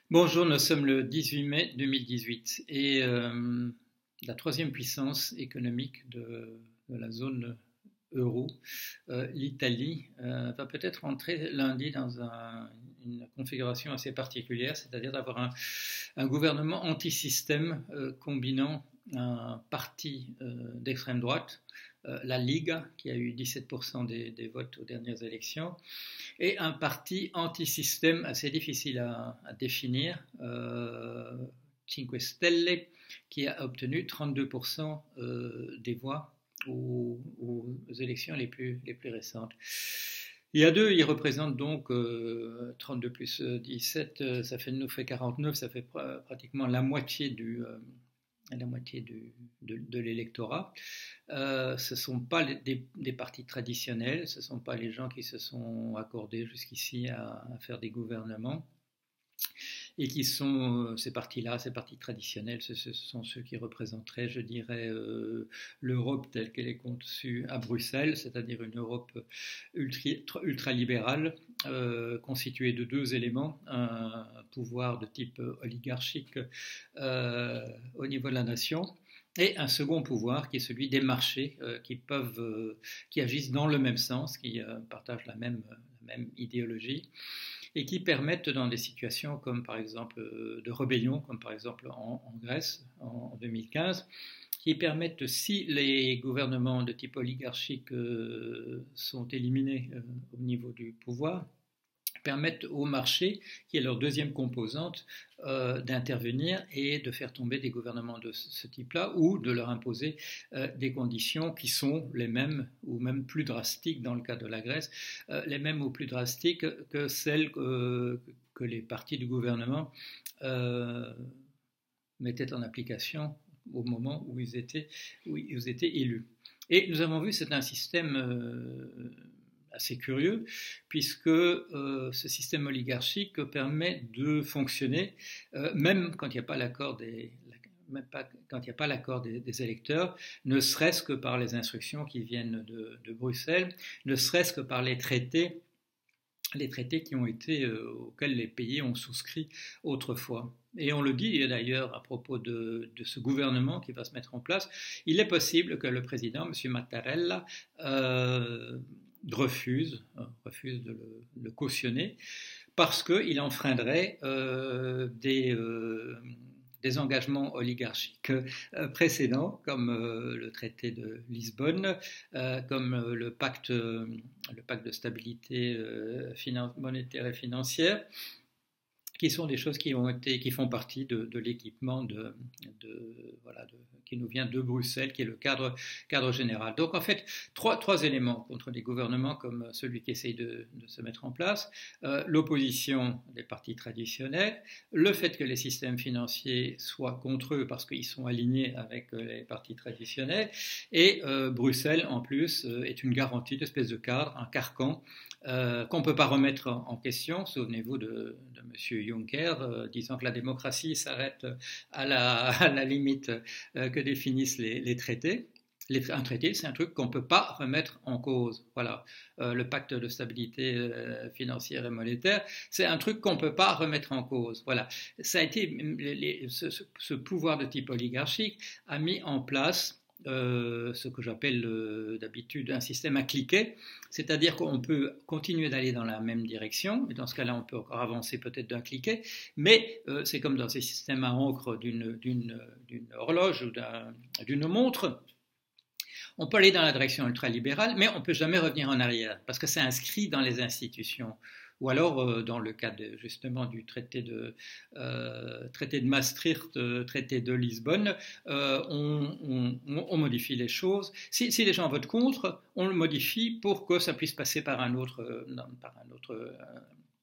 Bonjour, nous sommes le 18 mai 2018 et la troisième puissance économique de la zone euro, l'Italie, va peut-être entrer lundi dans une configuration assez particulière, c'est-à-dire d'avoir un gouvernement anti-système combinant un parti d'extrême droite, la Liga, qui a eu 17% des votes aux dernières élections, et un parti anti-système assez difficile à définir, Cinque Stelle, qui a obtenu 32% des voix aux élections les plus récentes. Il y a deux, ils représentent donc 32 plus 17, nous fait 49, ça fait pratiquement la moitié de l'électorat. Ce ne sont pas des partis traditionnels, ce ne sont pas les gens qui se sont accordés jusqu'ici à faire des gouvernements, et qui sont ces partis-là, ces partis traditionnels, ce sont ceux qui représenteraient, je dirais, l'Europe telle qu'elle est conçue à Bruxelles, c'est-à-dire une Europe ultralibérale, constituée de deux éléments, un pouvoir de type oligarchique au niveau de la nation, et un second pouvoir qui est celui des marchés qui agissent dans le même sens, qui partagent la même idéologie, et qui permettent dans des situations comme par exemple de rébellion, comme par exemple en Grèce en 2015, qui permettent, si les gouvernements de type oligarchique sont éliminés au niveau du pouvoir, permettent au marché, qui est leur deuxième composante, d'intervenir et de faire tomber des gouvernements de ce type-là, ou de leur imposer des conditions qui sont les mêmes ou même plus drastiques dans le cas de la Grèce, les mêmes ou plus drastiques que celles que les partis du gouvernement mettaient en application au moment où ils étaient élus. Et nous avons vu, c'est un système assez curieux, puisque ce système oligarchique permet de fonctionner, même quand il n'y a pas l'accord des électeurs, ne serait-ce que par les instructions qui viennent de Bruxelles, ne serait-ce que par les traités qui ont été, auxquels les pays ont souscrit autrefois. Et on le dit d'ailleurs à propos de ce gouvernement qui va se mettre en place, il est possible que le président, M. Mattarella, refuse de le cautionner, parce qu'il enfreindrait des engagements oligarchiques précédents, comme le traité de Lisbonne, comme le pacte de stabilité monétaire et financière, qui sont des choses qui font partie de l'équipement qui nous vient de Bruxelles, qui est le cadre général. Donc en fait, trois éléments contre les gouvernements comme celui qui essaye de se mettre en place: l'opposition des partis traditionnels, le fait que les systèmes financiers soient contre eux parce qu'ils sont alignés avec les partis traditionnels, et Bruxelles en plus est une garantie, une espèce de cadre, un carcan qu'on ne peut pas remettre en question. Souvenez-vous de M. Juncker disant que la démocratie s'arrête à la limite que définissent les traités. Un traité, c'est un truc qu'on ne peut pas remettre en cause. Voilà. Le pacte de stabilité financière et monétaire, c'est un truc qu'on ne peut pas remettre en cause. Voilà. Ça a été, ce pouvoir de type oligarchique a mis en place ce que j'appelle d'habitude un système à cliquer, c'est-à-dire qu'on peut continuer d'aller dans la même direction, et dans ce cas-là on peut encore avancer peut-être d'un cliquet, mais c'est comme dans ces systèmes à encre d'une horloge ou d'une montre. On peut aller dans la direction ultralibérale, mais on ne peut jamais revenir en arrière, parce que c'est inscrit dans les institutions. Ou alors, dans le cas justement du traité de Maastricht, traité de Lisbonne, on modifie les choses. Si les gens votent contre, on le modifie pour que ça puisse passer par un autre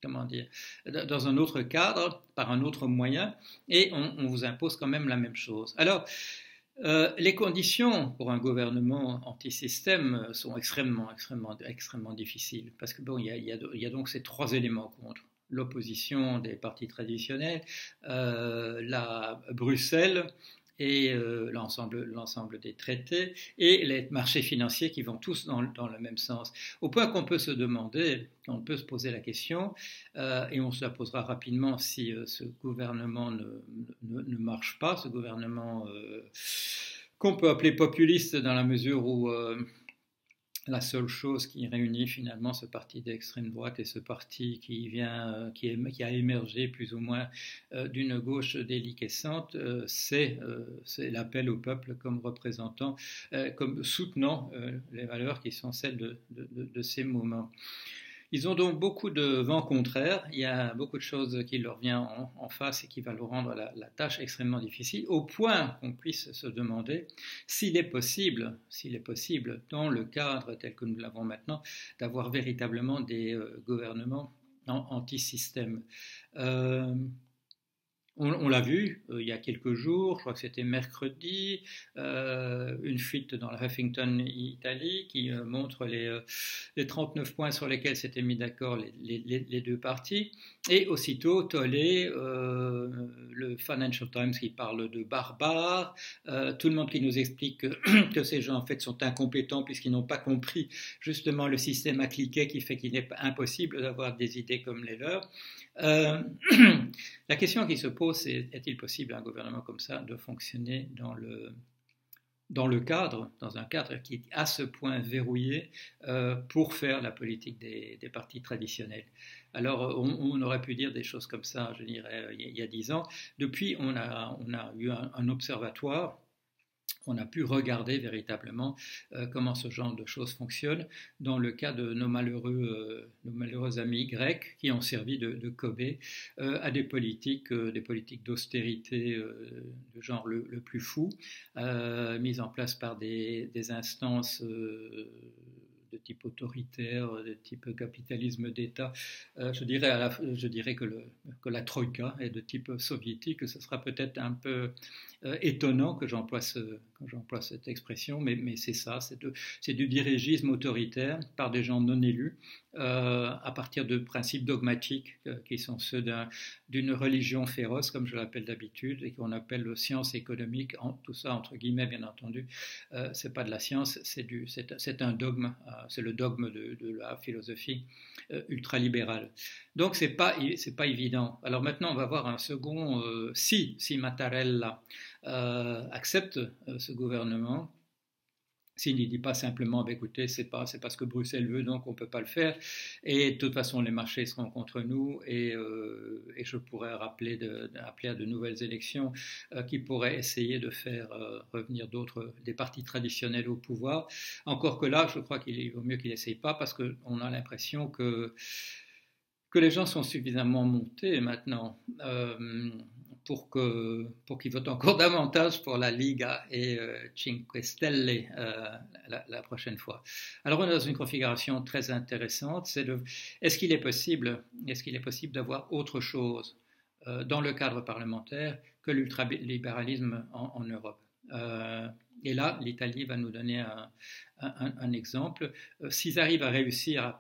comment dire, dans un autre cadre, par un autre moyen, et on vous impose quand même la même chose. Alors, les conditions pour un gouvernement anti-système sont extrêmement difficiles, parce que il y a donc ces trois éléments contre: l'opposition des partis traditionnels, Bruxelles, et l'ensemble des traités et les marchés financiers qui vont tous dans le même sens. Au point qu'on peut se demander, on peut se poser la question, et on se la posera rapidement si ce gouvernement ne marche pas, ce gouvernement qu'on peut appeler populiste dans la mesure où la seule chose qui réunit finalement ce parti d'extrême droite et ce parti qui a émergé plus ou moins d'une gauche déliquescente, c'est l'appel au peuple comme représentant, comme soutenant les valeurs qui sont celles de ces moments. Ils ont donc beaucoup de vents contraires, il y a beaucoup de choses qui leur viennent en face et qui va leur rendre la tâche extrêmement difficile, au point qu'on puisse se demander s'il est possible, dans le cadre tel que nous l'avons maintenant, d'avoir véritablement des gouvernements anti-système. On l'a vu il y a quelques jours, je crois que c'était mercredi, une fuite dans le Huffington Italie qui montre les 39 points sur lesquels s'étaient mis d'accord les deux partis. Et aussitôt, tollé, le Financial Times qui parle de barbares, tout le monde qui nous explique que ces gens en fait sont incompétents puisqu'ils n'ont pas compris justement le système à cliquer qui fait qu'il est impossible d'avoir des idées comme les leurs. La question qui se pose, c'est est-il possible à un gouvernement comme ça de fonctionner dans un cadre qui est à ce point verrouillé pour faire la politique des partis traditionnels. Alors, on aurait pu dire des choses comme ça, je dirais, il y a 10 ans. Depuis, on a eu un observatoire. On a pu regarder véritablement comment ce genre de choses fonctionne dans le cas de nos malheureux amis grecs qui ont servi de Kobe à des politiques d'austérité de genre le plus fou, mises en place par des instances de type autoritaire, de type capitalisme d'État. Je dirais que la troïka est de type soviétique. Ce sera peut-être un peu étonnant que j'emploie cette expression, mais c'est ça, c'est du dirigisme autoritaire par des gens non élus, à partir de principes dogmatiques qui sont ceux d'une religion féroce, comme je l'appelle d'habitude, et qu'on appelle science économique, tout ça entre guillemets bien entendu. C'est pas de la science, c'est un dogme, c'est le dogme de la philosophie ultralibérale. Donc c'est pas évident. Alors maintenant on va voir un second, si Mattarella accepte ce gouvernement, s'il ne dit pas simplement, écoutez, c'est pas ce que Bruxelles veut, donc on ne peut pas le faire, et de toute façon les marchés seront contre nous, et je pourrais appeler à de nouvelles élections qui pourraient essayer de faire revenir des partis traditionnels au pouvoir. Encore que là, je crois qu'il vaut mieux qu'il n'essaye pas, parce qu'on a l'impression que les gens sont suffisamment montés maintenant pour qu'ils votent encore davantage pour la Liga et Cinque Stelle la prochaine fois. Alors on est dans une configuration très intéressante. Est-ce qu'il est possible d'avoir autre chose dans le cadre parlementaire que l'ultralibéralisme en Europe? Et là, l'Italie va nous donner un exemple. S'ils arrivent à réussir à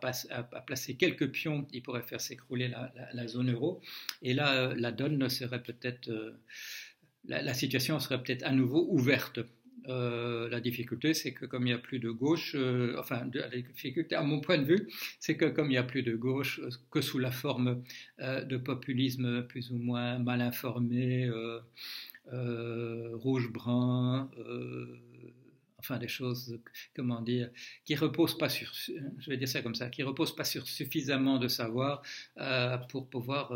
placer quelques pions, ils pourraient faire s'écrouler la zone euro. Et là, la donne serait peut-être, la situation serait peut-être à nouveau ouverte. La difficulté, c'est que comme il n'y a plus de gauche, la difficulté, à mon point de vue, c'est que comme il n'y a plus de gauche que sous la forme de populisme plus ou moins mal informé, rouge-brun, des choses, comment dire, qui reposent pas sur, je vais dire ça comme ça, qui reposent pas sur suffisamment de savoir pour pouvoir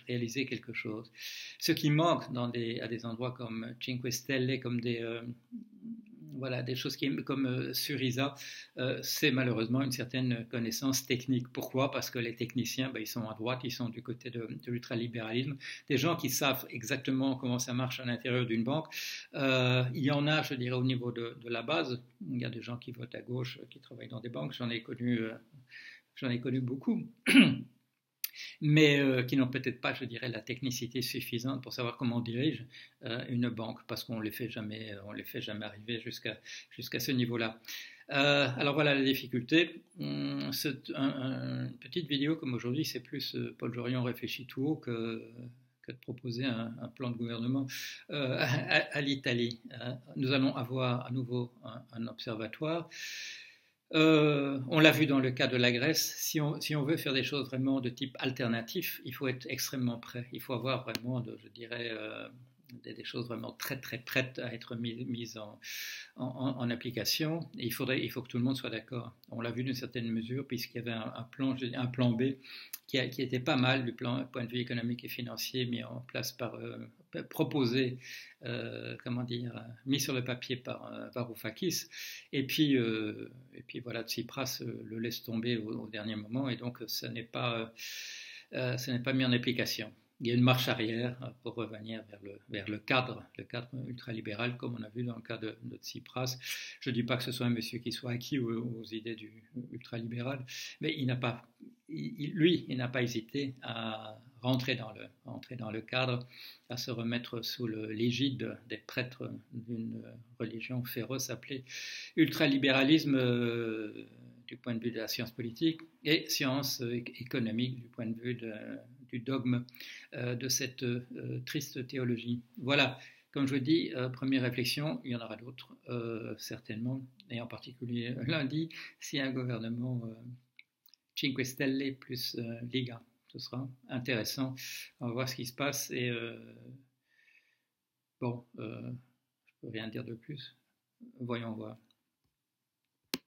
réaliser quelque chose. Ce qui manque à des endroits comme Cinque Stelle, comme des choses comme Syriza, c'est malheureusement une certaine connaissance technique. Pourquoi? Parce que les techniciens, ils sont à droite, ils sont du côté de l'ultralibéralisme. Des gens qui savent exactement comment ça marche à l'intérieur d'une banque. Il y en a, je dirais, au niveau de la base. Il y a des gens qui votent à gauche, qui travaillent dans des banques. J'en ai connu beaucoup. Mais qui n'ont peut-être pas, je dirais, la technicité suffisante pour savoir comment on dirige une banque, parce qu'on les fait jamais arriver jusqu'à ce niveau-là. Alors voilà la difficulté. Une petite vidéo comme aujourd'hui, c'est plus Paul Jorion réfléchit tout haut que de proposer un plan de gouvernement à l'Italie. Nous allons avoir à nouveau un observatoire. On l'a vu dans le cas de la Grèce, si on veut faire des choses vraiment de type alternatif, il faut être extrêmement prêt. Il faut avoir vraiment, je dirais, des choses vraiment très très prêtes à être mises en application. Et il faut que tout le monde soit d'accord. On l'a vu d'une certaine mesure, puisqu'il y avait un plan B qui était pas mal du point de vue économique et financier mis en place proposé, mis sur le papier par Varoufakis. Et puis voilà, Tsipras le laisse tomber au dernier moment, et donc ça n'est pas mis en application. Il y a une marche arrière pour revenir vers le cadre ultralibéral, comme on a vu dans le cas de Tsipras. Je ne dis pas que ce soit un monsieur qui soit acquis aux idées du ultralibéral, mais il n'a pas hésité à rentrer dans le cadre, à se remettre sous l'égide des prêtres d'une religion féroce appelée ultralibéralisme du point de vue de la science politique et science économique du point de vue du dogme de cette triste théologie. Voilà, comme je vous dis, première réflexion, il y en aura d'autres, certainement, et en particulier lundi, s'il y a un gouvernement Cinque Stelle plus Liga. Ce sera intéressant. On va voir ce qui se passe, et je ne peux rien dire de plus. Voyons voir.